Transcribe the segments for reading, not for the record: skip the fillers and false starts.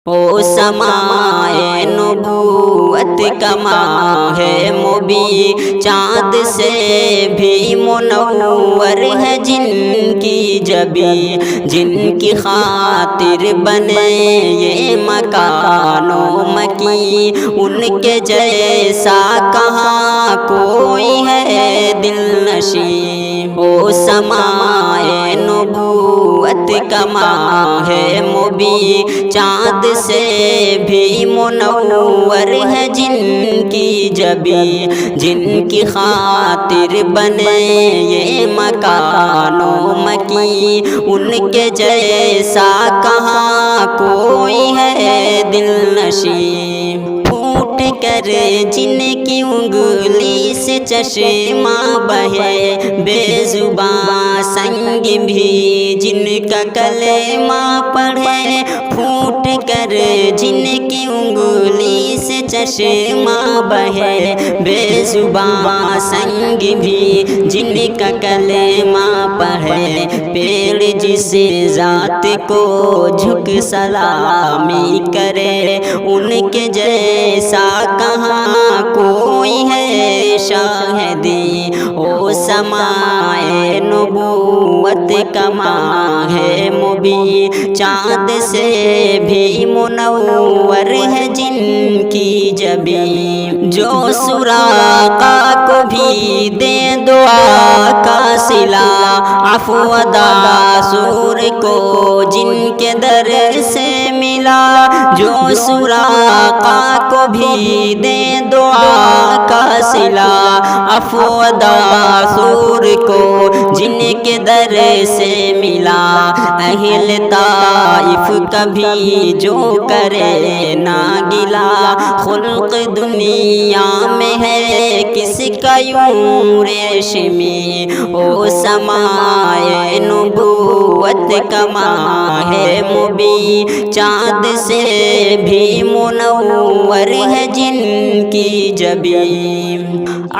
او سمائے نبوت کما ہے مبی، چاند سے بھی منور ہے جن کی جبی، جن کی خاطر بنے یہ مکان و مکی، ان کے جیسا کہاں کوئی ہے دل نشین۔ او سمائے نبوت کما ہے مبی، چاند سے بھی منور ہے جن کی جبی، جن کی خاطر بنے یہ مکان و مکی، ان کے جیسا کہاں کوئی ہے دل نشین۔ پھوٹ کر جن کی انگلی سے چشمہ بہے، بے زباں سنگ بھی جن کا کلمہ پڑھے، پھوٹ کر جن کی انگلی سے چشمہ بہے، بے زباں سنگ بھی جن کا کلمہ پڑھے، پیڑ جس ذات کو جھک سلامی کرے، ان کے جیسا کہاں کوئی ہے شاہدی۔ او سمائے نبوت کما ہے مبی، چاند سے بھی منور ہے جن کی جبی، جو سراقہ کو بھی دے دعا کا صلہ، عفو ادا سور کو جن کے در سے ملا، جو سراقہ کو بھی دے دعا کا صلہ، عفو ادا سور کو جن کے در سے ملا، اہل طائف کبھی جو کرے نا گلا، خلق دنیا میں ہے کس کا یوں ریشمی۔ او سمائے نبوت کما ہے مبی، چاند سے بھی منور ہے جن کی جبی،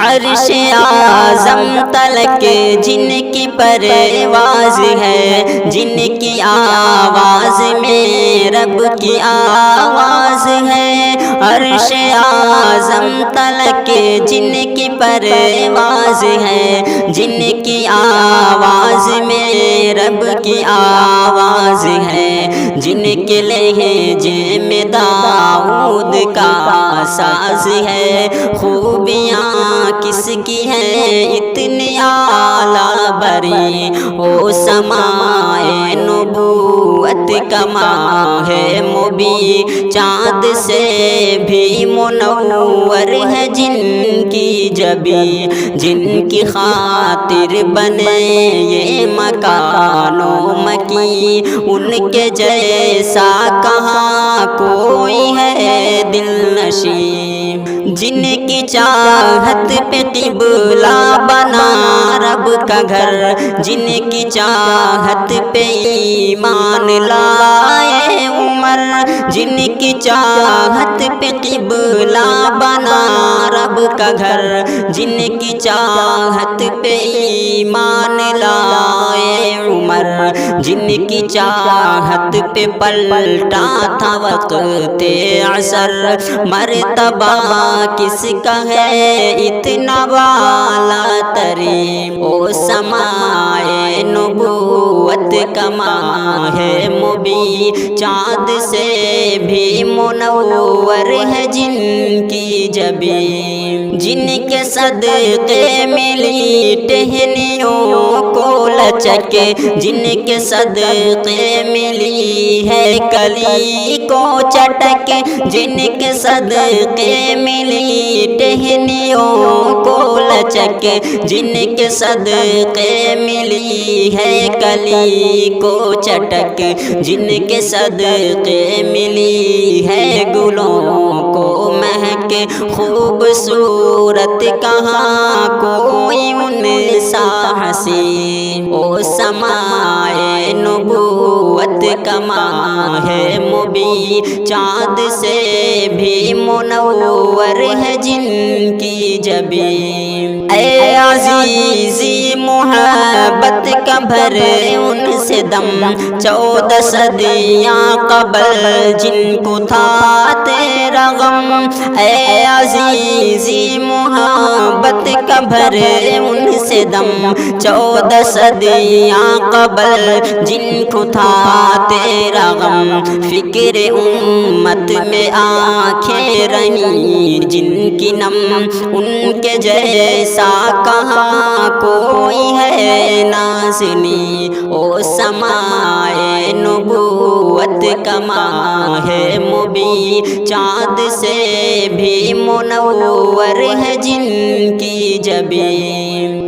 عرش اعظم تلک جن کی پرواز ہے، جن کی آواز میں رب کی آواز ہے، عرش اعظم تلک جن کی پرواز ہے، جن کی آواز میں رب کی آواز ہے، جن کے لہجے میں داؤد کا ساز ہے، خوبیاں کس کی ہیں اتنی اعلیٰ بری۔ او سمائے نبوت کما ہے مبی، چاند سے بھی منور ہے جن کی جبی، جن کی خاطر بنے یہ مکان و مکی، ان کے جیسا کہاں کوئی ہے دل نشین، جن کی چاہت پہ قبلہ بنا رب کا گھر، جن کی چاہت پہ ایمان لائے عمر، جن کی چاہت پہ قبلہ بنا رب کا گھر، جن کی چاہت پہ ایمان لائے عمر، جن کی چاہت پہ پلٹا تھا وقت عصر، مرتبہ کس کا ہے اتنا بالا ترین۔ او سمائے نبوت کما ہے مبی، چاند سے بھی منور ہے جن کی جبی، جن کے صدقے ملی ٹہنیوں کو لچک، جن کے صدقے ملی ہے کلی کو چٹک، جن کے صدقے ملی ٹہنیوں کو لچک، جن کے صدقے ملی ہے کلی کو چٹک، جن کے صدقے ملی ہے گلوں کو مہک، خوبصورت کہاں کوئی ان سا حسین۔ او سمائے نبوت کما ہے مبی، چاند سے بھی منور ہے جن کی جبی، اے عزیزی محبت کا بھرے ان سے دم 14 صدیاں قبل جن کو تھا تیرا غم اے عزیزی محبت کا بھرے ان سے دم 14 صدیاں قبل جن کو تھا تیرا غم فکر امت میں آنکھیں رہیں جن کی نم ان کے جیسا کہاں کوئی ہے نازنی او سمائے نبوت کا ماہ مبین چاند سے بھی منور ہے جن کی جبین